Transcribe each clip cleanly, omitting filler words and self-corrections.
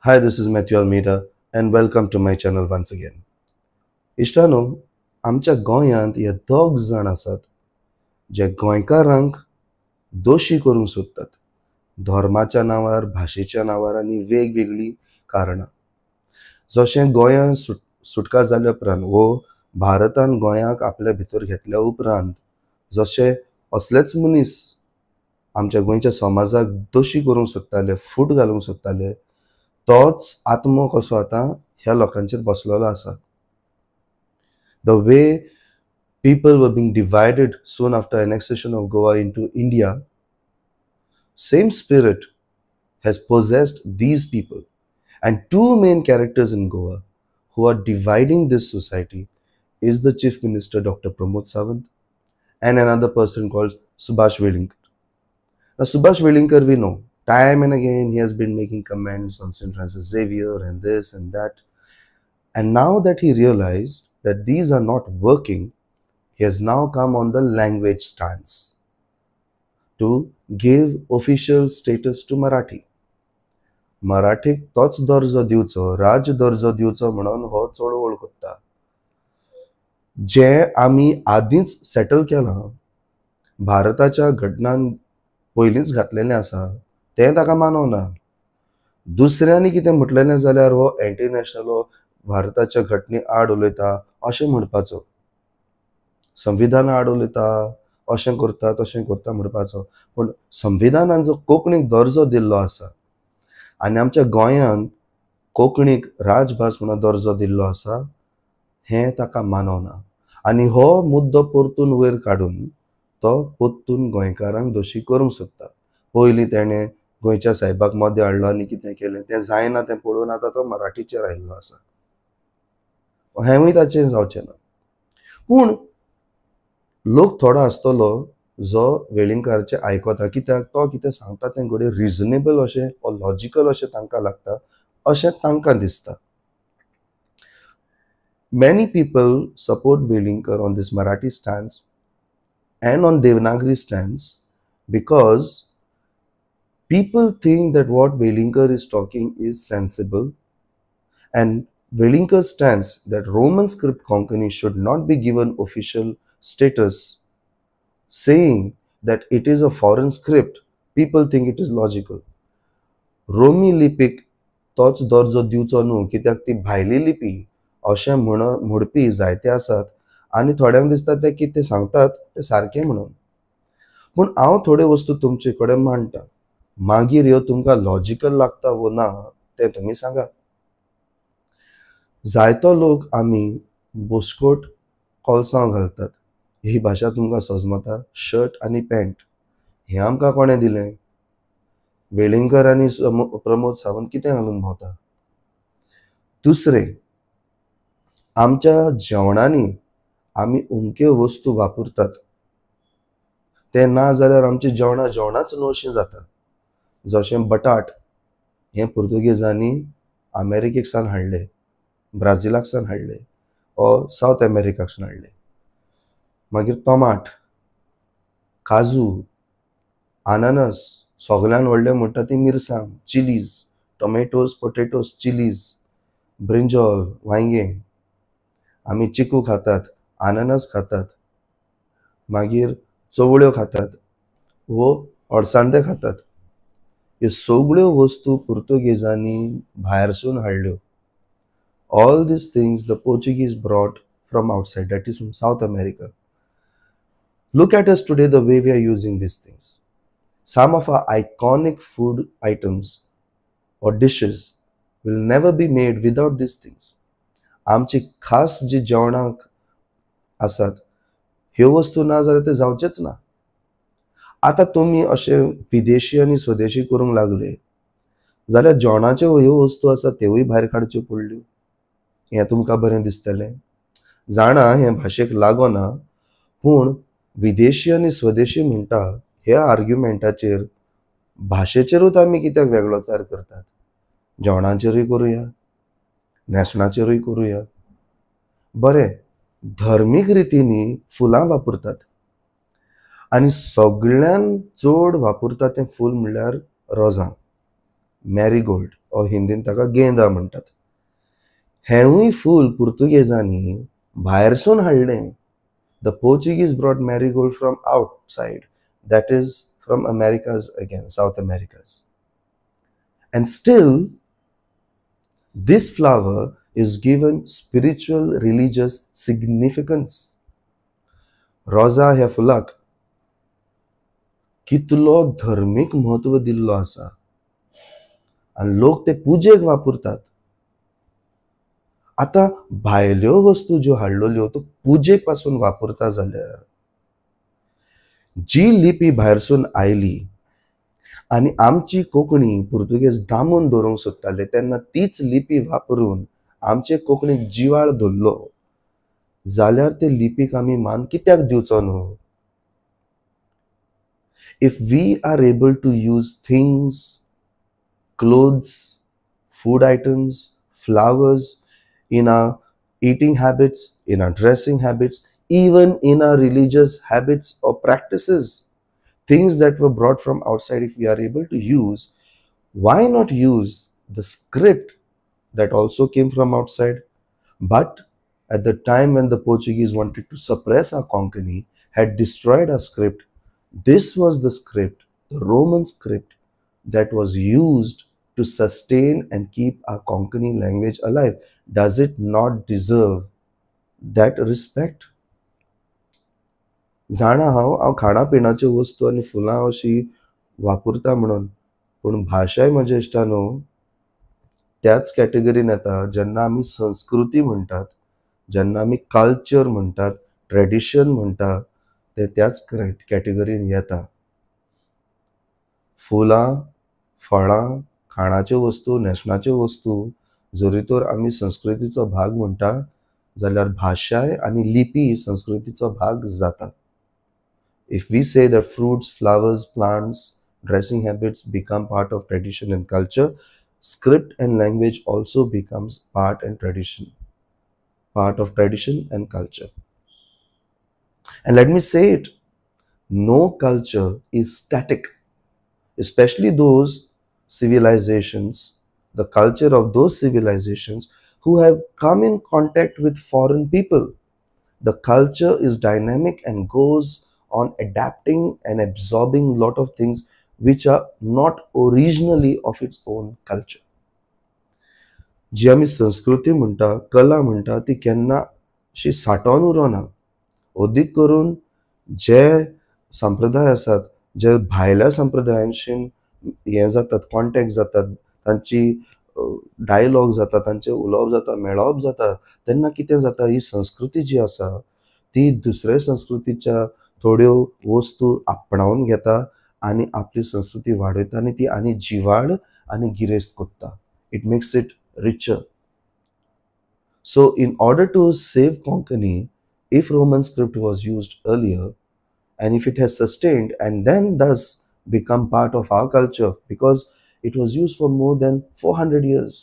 Hi, this is Matthew Almeida and welcome to my channel once again. इश्टानो, आमच्या गोंयांत हे दोग जाण आसात जे गोंयकारांक दोशी करूंक सोदतात धर्माच्या नांवार, भाशेच्या नांवार आनी वेगवेगळी कारणां. जशें गोंयां सुटका जाल्या उपरांत वो भारतान गोंयाक आपल्या भितर घेतल्या उपरांत जशे असलेच मनीस आमच्या गोंयच्या समाजाक दोशी करूंक सोदताले, फूट घालूंक सोदताले, तोच आत्मो कसो आतां ह्या लोकांचेर बसलेलो आसा. The way people were being divided soon after annexation of Goa into India, same spirit has possessed these people. And two main characters in Goa who are dividing this society is the Chief Minister Dr. Pramod Sawant and another person called Subhash Velinkar. Now Subhash Velinkar, we know, time and again he has been making comments on St. Francis Xavier and this and that. And now that he realized that these are not working, he has now come on the language stance to give official status to Marathi. मराठीक तोच दर्जो दिवचो, राज दर्जो दिवचो म्हणून हो चळवळ करता. जे आमी आदींच सेटल केलां, भारताच्या घटनान पयलींच घातलेलें आसा, तें ताका मानवना. दुसऱ्यांनी कितें म्हटलेलें जाल्यार हो एंटी नॅशनल, हो भारताच्या घटने आड उलयता अशें म्हणपाचो. संविधान आड उलयता, अशें करता तशें करता म्हणपाचो. पूण संविधानान जो कोंकणीक दर्जो दिल्लो आसा आनी आमच्या गोंयांत कोंकणीक राजभास म्हणून दर्जो दिल्लो आसा, हें ताका मानवना. आनी हो मुद्दो परतून वयर काडून तो परतून गोंयकारांक दोशी करूंक सोदता. पयलीं तेणें गोंयच्या सायबाक मदें हाडलो आनी कितें केलें तें जायना तें पळोवन आतां तो मराठीचेर आयिल्लो आसा. हेंवूय ताचें जावचें ना. पूण लोक थोडो आसतलो जो वेलिंगकाराचें आयकता, कित्याक तो कितें सांगता तें घडये रिजनेबल अशें वा लॉजिकल अशें तांकां लागता, अशें तांकां दिसता. Many people support Velinkar on this Marathi stance and on Devanagari stance because people think that what Velinkar is talking is sensible, and Velinkar's stance that Roman script Konkani should not be given official status, saying that it is a foreign script, people think it is logical. रोमी लिपीक तोच दर्जो दिवचो न्हू, कित्याक ती भायली लिपी अशें म्हणपी जायते आसात आनी थोड्यांक दिसता ते कितें सांगतात तें सारकें म्हणून. पूण हांव थोड्यो वस्तू तुमचे कडेन मांडटा. मागीर ह्यो तुमकां लॉजिकल लागता वो ना तें तुमी सांगा. जायतो लोक आमी बुसकोट कोलसांव घालतात. ही भाशा तुमकां समजता? शर्ट आनी पॅन्ट हें आमकां कोणें दिलें? वेलिंगकर आनी प्रमोद सावंत कितें घालून भोंवता? दुसरें, आमच्या जेवणांनी आमी उमक्यो वस्तू वापरतात. ते ना जाल्यार आमची जेवणाच न्हू अशीं जाता. जशें बटाट हें पुर्तुगेजांनी अमेरिकेक सावन हाडलें, ब्राझिलाक सावन हाडलें, ओ सावथ अमेरिकाक सावन हाडलें. मागीर टोमाट, काजू, अननस, सगळ्यान व्हडलें म्हणटा ती मिरसांग, chillies, tomatoes, potatoes, chillies, brinjal, वांयगें. आमी चिकू खातात, अननस खातात, मागीर चवळ्यो खातात, वो अळसांदे खातात. ह्यो सगळ्यो वस्तू पुर्तुगेजांनी भायरसून हाडल्यो. All these things the Portuguese brought from outside, that is from South America. Look at us today, the way we are using these things. Some of our iconic food items or dishes will never be made without these things. आमची खास जी जेवणाक आसात ह्यो वस्तू ना जाल्यार ते जावचेच ना. आतां तुमी अशे विदेशी आनी स्वदेशी करूंक लागले जाल्यार जेवणाच्यो ह्यो वस्तू आसात त्योय भायर काडच्यो पडल्यो. हें तुमकां बरें दिसतलें? जाणा हें भाशेक लागना, पूण विदेशी आनी स्वदेशी म्हणटा ह्या आर्ग्युमेंटाचेर भाशेचेरूच आमी कित्याक वेगळोचार करतात? जेवणाचेरूय करुया, न्हेसणाचेरूय करुया. बरें, धर्मीक रितींनी फुलां वापरतात आनी सगळ्यान चड वापरता तें फूल म्हणल्यार रोजां, मॅरीगोल्ड ओ हिंदीन ताका गेंदा म्हणटात. हेंवूय फूल पुर्तुगेजांनी भायरसून हाडलें. The Portuguese brought marigold from outside, that is from Americas again, South Americas. And still, this flower is given spiritual, religious significance. रोजा ह्या फुलाक कितलो धर्मीक महत्व दिल्लो आसा आनी लोक ते पुजेक वापरतात. आता भायल्यो वस्तू ज्यो हाडलेल्यो त्यो पुजेक पासून वापरता जाल्यार जी लिपी भायरसून आयली आनी आमची कोंकणी पुर्तुगेज दामून दवरूंक सोदताले तेन्ना तीच लिपी वापरून आमचे कोंकणीक जिवाळ धरलो जाल्यार ते लिपीक आमी मान कित्याक दिवचो न्हू? If we are able to use things, clothes, food items, flowers in our eating habits, in our dressing habits, even in our religious habits or practices, things that were brought from outside, if we are able to use, why not use the script that also came from outside? But at the time when the Portuguese wanted to suppress our Konkani, had destroyed our script, this was the script, the Roman script, that was used to sustain and keep our Konkani language alive. Does it not deserve that respect? जाणा हांव खाणा पिणाच्यो वस्तू आनी फुलां अशी वापरता म्हणून, पूण भाशाय म्हज्या इश्टानो त्याच कॅटेगरीन येता जेन्ना आमी संस्कृती म्हणटात, जेन्ना आमी कल्चर म्हणटात, ट्रेडिशन म्हणटा, ते त्याच कॅटेगरीन येता. फुलां, फळां, खाणाच्यो वस्तू, न्हेसणाच्यो वस्तू जरी तर आमी संस्कृतीचो भाग म्हणटा जाल्यार भाशाय आनी लिपी संस्कृतीचो भाग जाता. If we say that fruits, flowers, plants, dressing habits become part of tradition and culture, script and language also becomes part of tradition and culture. And let me say it, no culture is static, especially those civilizations, the culture of those civilizations who have come in contact with foreign people. The culture is dynamic and goes on adapting and absorbing a lot of things which are not originally of its own culture. जी आमी संस्कृती म्हणटा, कला म्हणटा, ती केन्ना अशी सांठोवन उरोना. अदीक करून जे संप्रदाय आसात, जे भायल्या संप्रदायांशी हें जातात, कॉन्टॅक्ट जातात, तांची डायलॉग जाता, तांचें उलोवप जाता, मेळप जाता, तेन्ना कितें जाता, ही संस्कृती जी आसा ती दुसरे संस्कृतीच्या थोड्यो वस्तू आपणावन घेता आनी आपली संस्कृती वाडयता आनी ती आनी जिवाळ आनी गिरेस्त कोत्ता. It makes it richer. So in order to save Konkani, if Roman script was used earlier and if it has sustained and then thus become part of our culture because it was used for more than 400 years,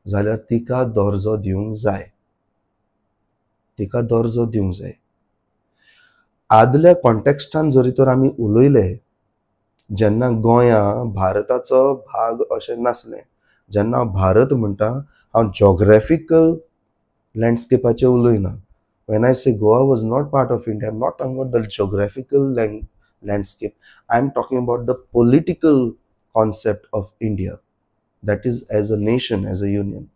जाल्यार तिका दर्जो दिवंक जाय. तिका दर्जो दिवंक जाय. आदल्या कॉन्टेक्स्टान जरी तर आमी उलयले, जेन्ना गोंयां भारताचो भाग अशें नासलें, जेन्ना भारत म्हणटा हांव जॉग्राफिकल लँडस्केपाचें उलयना. When I say Goa was not part of India, I'm not talking about the geographical landscape. I'm talking about the political concept of India, that is as a nation, as a union.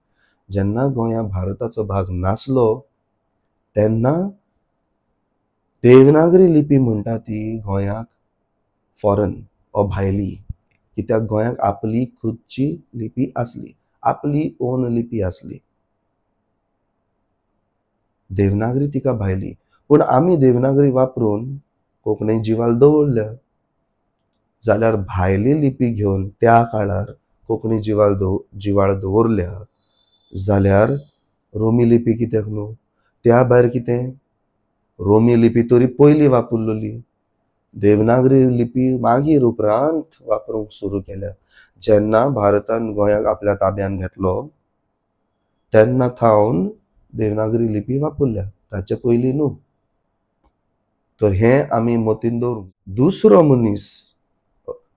जेन्ना गोंया भारताचो भाग नासलो तेन्ना देवनागरी लिपी म्हणटा ती गोंयाक फॉरेन ओ भायली, कित्याक गोंयाक आपली खुदची लिपी आसली, आपली ओन लिपी आसली. देवनागरी तिका भायली, पूण आमी देवनागरी वापरून कोंकणी जिवाल दवरल्या. जाल्यार भायली लिपी घेवन त्या काळार कोंकणी जिवाळ दवरल्या जाल्यार रोमी लिपी कित्याक न्हू? त्या भायर कितें? रोमी लिपी तरी पयली वापरलेली, देवनागरी लिपी मागीर उपरांत वापरूंक सुरू केल्या. जेन्ना भारतान गोंयाक आपल्या ताब्यान घेतलो तेन्ना थावन देवनागरी लिपी वापरल्या, ताचे पयलीं न्हू. तर हें आमी मतीन दवरूंक.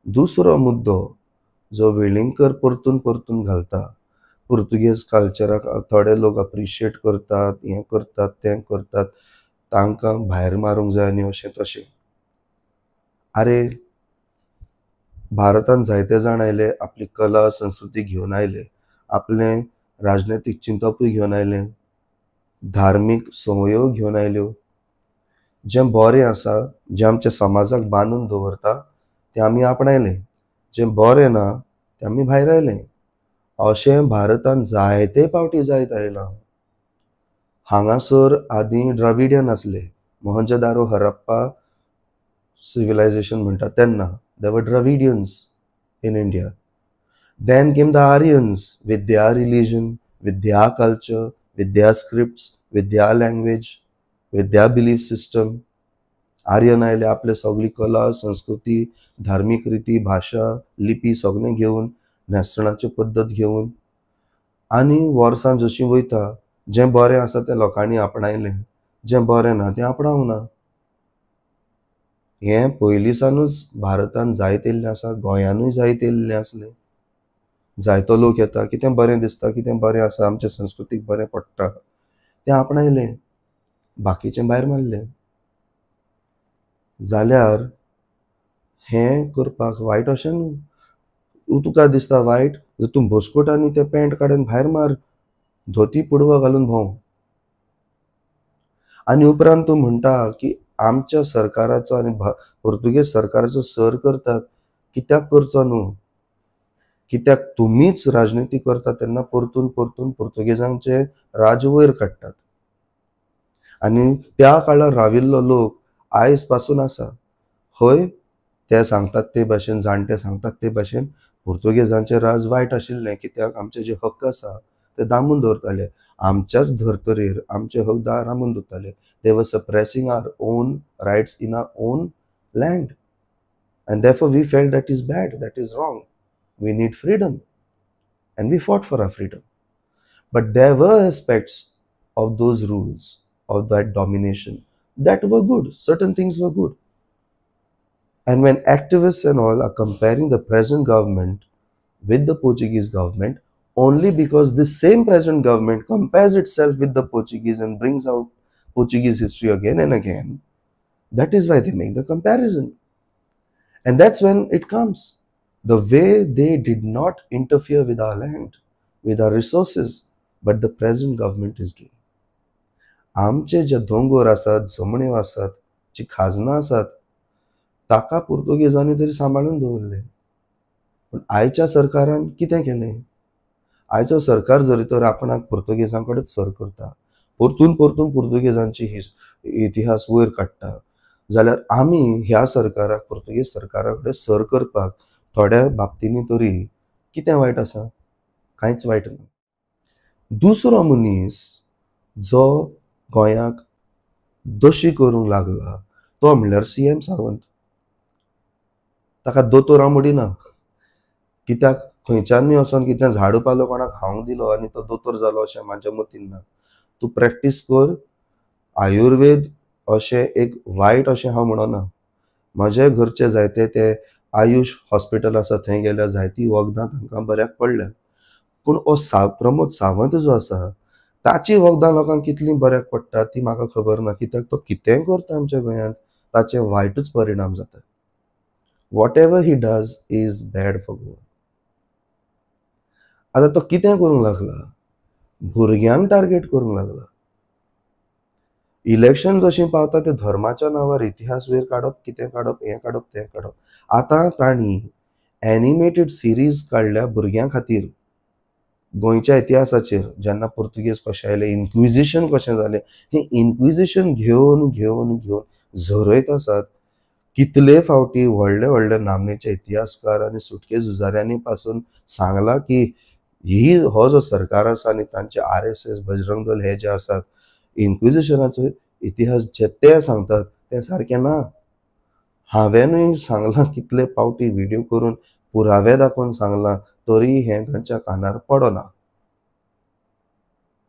दुसरो मुद्दो जो वेलिंगकर परतून परतून घालता. पुर्तुगेज कल्चराक थोडे लोक अप्रिशिएट करतात, हें करतात, तें करतात, तांकां भायर मारूंक जाय आनी अशें तशें. आरे भारतांत जायते जाण आयले, आपली कला संस्कृती घेवन आयले, आपलें राजनैतीक चिंतपूय घेवन आयले, धार्मीक संवयो घेवन आयल्यो. जें बरें आसा, जें आमच्या समाजाक बांदून दवरता, तें आमी आपणायलें. जें बरें ना, तें आमी भायर आयलें. अशें भारतांत जायते फावटी जायत आयलां. हांगासर आदीं द्रविडियन आसले. मोहनजोदारो हरप्पा सिविलायझेशन म्हणटा तेन्ना there were Dravidians in India. Then came the Aryans with their religion, with their culture, with their scripts, with their language, with their belief system. Aryan आयले आपले सगळी कला संस्कृती धार्मीक रिती भाशा लिपी सगळें घेवन न्हेसणाची पद्दत घेवन आनी वर्सां जशीं वयता जें बरें आसा तें लोकांनी आपणायलें, जें बरें ना तें आपणावंक ना. हें पयलींसानूच भारतांत जायत येयल्लें आसा, गोंयानूय जायत येयल्लें आसलें. जायतो लोक येता, कितें बरें दिसता, कितें बरें आसा, आमचे संस्कृतीक बरें पडटा तें आपणायलें, बाकीचें भायर मारलें. जाल्यार हें करपाक वायट अशें न्हू. तुका दिसता वायट जर तूं बसकोट आनी तें पॅण्ट काडून भायर मार, धोती पुडवो घालून भोंव. आनी उपरांत तूं म्हणटा की आमच्या सरकाराचो आनी पुर्तुगेज सरकाराचो सर करतात, कित्याक करचो न्हू. कित्याक तुमीच राजनिती करता तेन्ना परतून परतून पुर्तुगेजांचे राज वयर काडटात. आनी त्या काळार राविल्लो लोक आयज पासून आसा. हय, ते सांगतात ते भाशेन, जाणटे सांगतात ते भाशेन पुर्तुगेजांचें राज वायट आशिल्लें, कित्याक आमचे जे हक्क आसा ते दामून दवरताले. आमच्याच धर्तरेर आमचे हक दामून दवरताले. They were suppressing our own rights in our own land. And therefore we felt that is bad, that is wrong. We need freedom. And we fought for our freedom. But there were aspects of those rules, of that domination, that were good. Certain things were good. And when activists and all are comparing the present government with the Portuguese government, only because this same present government compares itself with the Portuguese and brings out Portuguese history again and again, that is why they make the comparison. And that's when it comes. The way they did not interfere with our land, with our resources, but the present government is doing. आमचे जे दोंगर आसात, जमण्यो आसात, जी खाजनां आसात, ताका पुर्तुगेजांनी तरी सांबाळून दवरले. पूण आयच्या सरकारान कितें केलें? आयचो सरकार जरी तर आपणाक पुर्तुगेजां कडेच सर करता, परतून परतून पुर्तुगेजांची इतिहास वयर काडटा, जाल्यार आमी ह्या सरकाराक पुर्तुगेज सरकारा कडेन सर करपाक थोड्या बाबतींनी तरी कितें वायट आसा? कांयच वायट ना. दुसरो मनीस जो गोंयाक दोशी करूंक लागला तो म्हणल्यार CM सावंत. ताका दोतोर हांव म्हणिना, कित्याक खंयच्यानूय वचोन कितें झाडू पालो कोणाक खावंक दिलो आनी तो दोतोर जालो अशें म्हाज्या मतीन ना. तूं प्रॅक्टीस कर. आयुर्वेद अशें एक वायट अशें हांव म्हणना. म्हजे घरचे जायते ते आयुश हॉस्पिटल आसा थंय गेल्यार जायतीं वखदां तांकां बऱ्याक पडल्यात. पूण हो प्रमोद सावंत जो आसा ताची वखदां लोकांक कितलीं बऱ्याक पडटा ती म्हाका खबर ना. कित्याक तो कितेंय करता आमच्या गोंयांत ताचे वायटूच परिणाम जातात. What ever he does is bad for Goa. आतां तो कितें करूंक लागला? भुरग्यांक टार्गेट करूंक लागला. इलेक्शन जशीं पावता ते धर्माच्या नांवार इतिहास वयर काडप, कितें काडप, हें काडप, तें काडप. आतां तांणी एनिमेटेड सिरीज काडल्या भुरग्यां खातीर गोंयच्या इतिहासाचेर. जेन्ना पुर्तुगेज कशे आयले, इन्क्विजिशन कशें जालें, हें इन्क्विजिशन घेवन घेवन घेवन झरयत आसात. कितले फावटी व्हडले व्हडले नामनेचे इतिहासकार आनी सुटके झुजाऱ्यांनी पासून सांगलां की हो जो सरकार आसा आनी तांचे RSS बजरंग दल हे जे आसात, इन्क्विजिशनाचो इतिहास जे ते सांगतात तें सारकें ना. हांवेनूय सांगलां कितले फावटी व्हिडिओ करून पुरावे दाखोवन सांगलां, तरी हें तांच्या कानार पडना.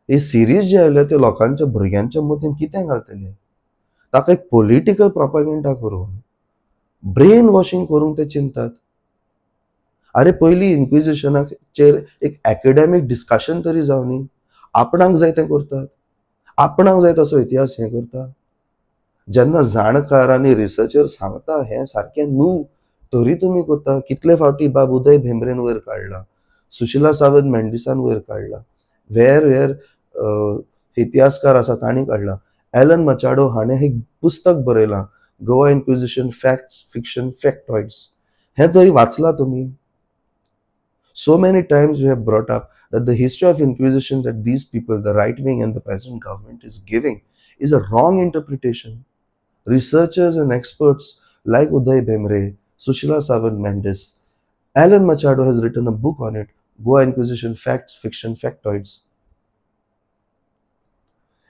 ही सिरीज जे आयले ते लोकांच्या भुरग्यांच्या मतीन कितें घालतले? ताका एक पॉलिटिकल प्रोपेगेंडा करून ब्रेन वॉशिंग करूंक ते चिंतात. अरे पयलीं इन्क्विजिशनाचेर एक एकेडॅमीक डिस्कशन तरी जावनी. आपणाक जाय तें करतात. आपणाक जाय तसो इतिहास हें करता. जेन्ना जाणकार आनी रिसर्चर सांगता हें सारकें न्हू तरी तुमी करता. कितले फावटी बाब उदय भेंब्रेन वयर काडला, सुशिला सावंत मेंडिसान वयर काडला, वेर वेर इतिहासकार आसा तांणी काडला. एलन मचाडो हाणें एक पुस्तक बरयलां, गोवा इन्क्विजिशन फॅक्ट्स फिक्शन फॅक्टॉइड्स. हें तरी वाचलां तुमी? So many times we have brought up that the history of Inquisition that these people, the right wing and the present government, is giving is a wrong interpretation. Researchers and experts like Uday Bemre, Sushila Savant Mendes, Alan Machado has written a book on it, Goa Inquisition Facts, Fiction, Factoids,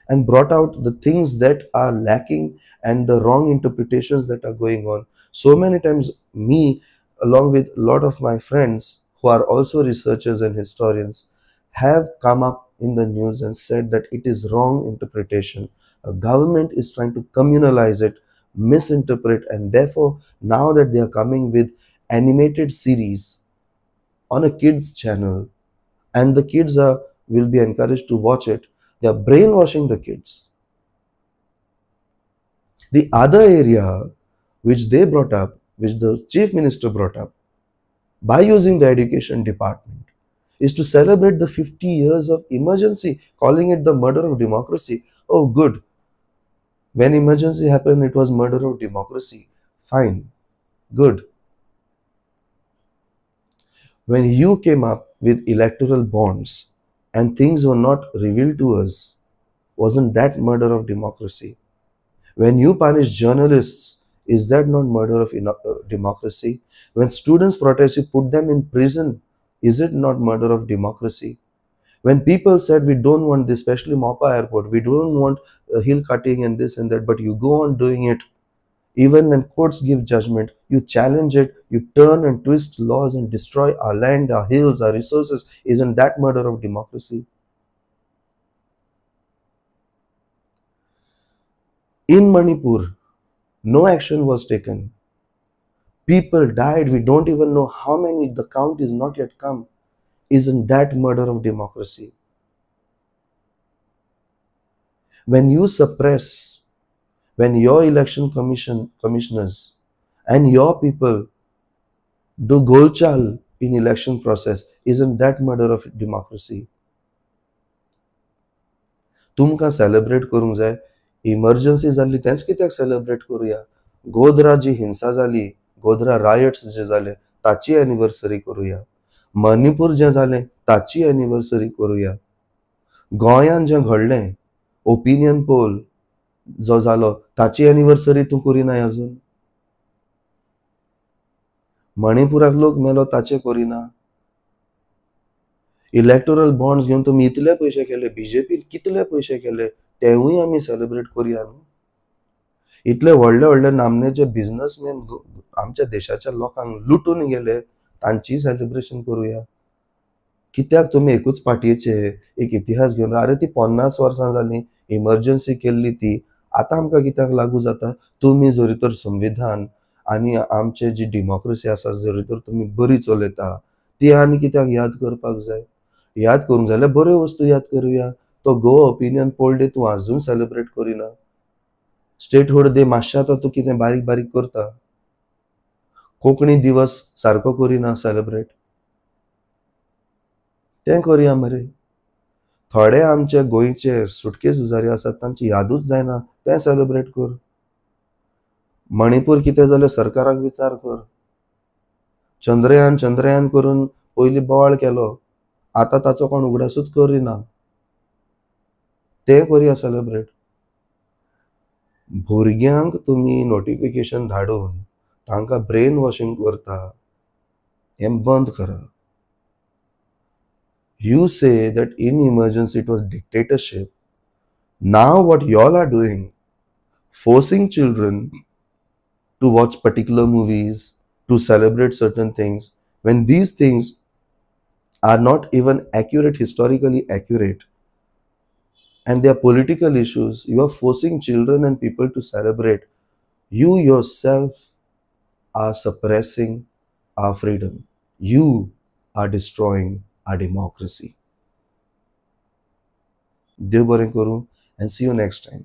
and brought out the things that are lacking and the wrong interpretations that are going on. So many times, me, along with a lot of my friends who are also researchers and historians, have come up in the news and said that it is wrong interpretation. A government is trying to communalize it, misinterpret, and therefore, now that they are coming with animated series on a kids channel, and the kids will be encouraged to watch it, they are brainwashing the kids. The other area which they brought up, which the chief minister brought up, by using the education department, is to celebrate the 50 years of emergency, calling it the murder of democracy. Oh, good. When emergency happened, it was murder of democracy. Fine. Good. When you came up with electoral bonds and things were not revealed to us, wasn't that murder of democracy? When you punish journalists, is that not murder of democracy? When students protest, you put them in prison, is it not murder of democracy? When people said we don't want this, especially Mopa Airport, we don't want hill cutting and this and that, but you go on doing it. Even when courts give judgment, you challenge it, you turn and twist laws and destroy our land, our hills, our resources. Isn't that murder of democracy? In Manipur, no action was taken. People died. We don't even know how many. The count is not yet come. Isn't that murder of democracy? When you suppress, when your election commissioners and your people do golchal in election process, isn't that murder of democracy? तुमकां celebrate करूंक जाय. Emergency जाल्ली तेंच कित्याक celebrate करूया? गोधरा जी हिंसा जाली, Godhra rights जे जाले, ताची एनिवर्सरी करूया. मणिपूर जें जालें ताची एनिवर्सरी करूया. गोंयान जें घडलें, ओपिनियन पोल जो जालो ताची एनिवर्सरी तूं करिना अजून. मणिपुराक लोक मेलो ताचे करिना. इलेक्टोरल बॉन्ड्स घेवन तुमी इतले पयशे केले, बीजेपी कितले पयशे केले, तेवूय आमी सेलिब्रेट करूया न्हू. इतले व्हडले व्हडले नामनेचे बिझनसमॅन आमच्या देशाच्या लोकांक लुटून गेले, तांची सेलिब्रेशन करूया. कित्याक तुमी एकूच पाटयेचे एक इतिहास घेवन अरे ती 50 वर्सां जालीं, इमर्जन्सी केल्ली ती, आतां आमकां कित्याक लागू जाता? तुमी जरी तर संविधान आनी आमचे जी डेमोक्रेसी आसा जरी तर तुमी बरी चलयता, ती आनी कित्याक याद करपाक जाय? याद करूंक जाय जाल्यार बऱ्यो वस्तू याद करुया. तो गोवा ओपिनियन पोल डे तूं आजून सेलिब्रेट करिना. स्टेटहूड डे मातशें आतां तूं कितें बारीक बारीक करता. कोंकणी दिवस सारको करिना सेलिब्रेट. तें करुया मरे. थोडे आमचे गोंयचे सुटके झुजारी आसात तांची यादूच जायना, तें सेलिब्रेट कर. मणिपूर कितें जालें सरकाराक विचार कर. चंद्रयान करून पयलीं बोवाळ केलो, आतां ताचो कोण उगडासूच करिना. तें करुया सेलिब्रेट. भुरग्यांक तुमी नोटिफिकेशन धाडून तांकां ब्रेन वॉशिंग करता, हें बंद करा. You say that in emergency it was dictatorship. Now what y'all are doing, forcing children to watch particular movies, to celebrate certain things, when these things are not even accurate, historically accurate, and they are political issues, you are forcing children and people to celebrate. You yourself are suppressing our freedom. You are destroying our democracy. देव बरें करूं and see you next time.